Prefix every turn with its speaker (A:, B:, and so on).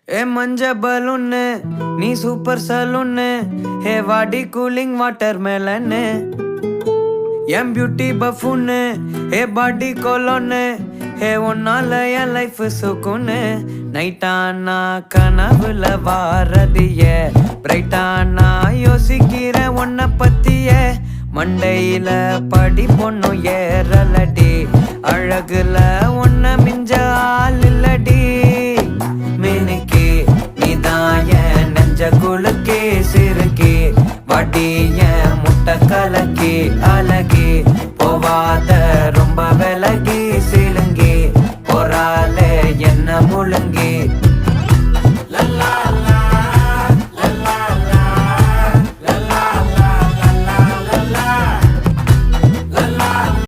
A: ஏ மஞ்ச பலூன்னு நீ சூப்பர் சலூன்னு ஹே வாடி கூலிங் வாட்டர் மேலன்னு என் பியூட்டி பஃபூன்னு ஹே பாடி கோலோன்னு ஹே ஒன்னால என் லைஃப் சுக்குன்னு நைட்டானா கனவுல வாரதிய பிரைட்டானா யோசிக்கிற உன்னை பத்திய மண்டையில படி பொண்ணும் ஏறலடி அழகுல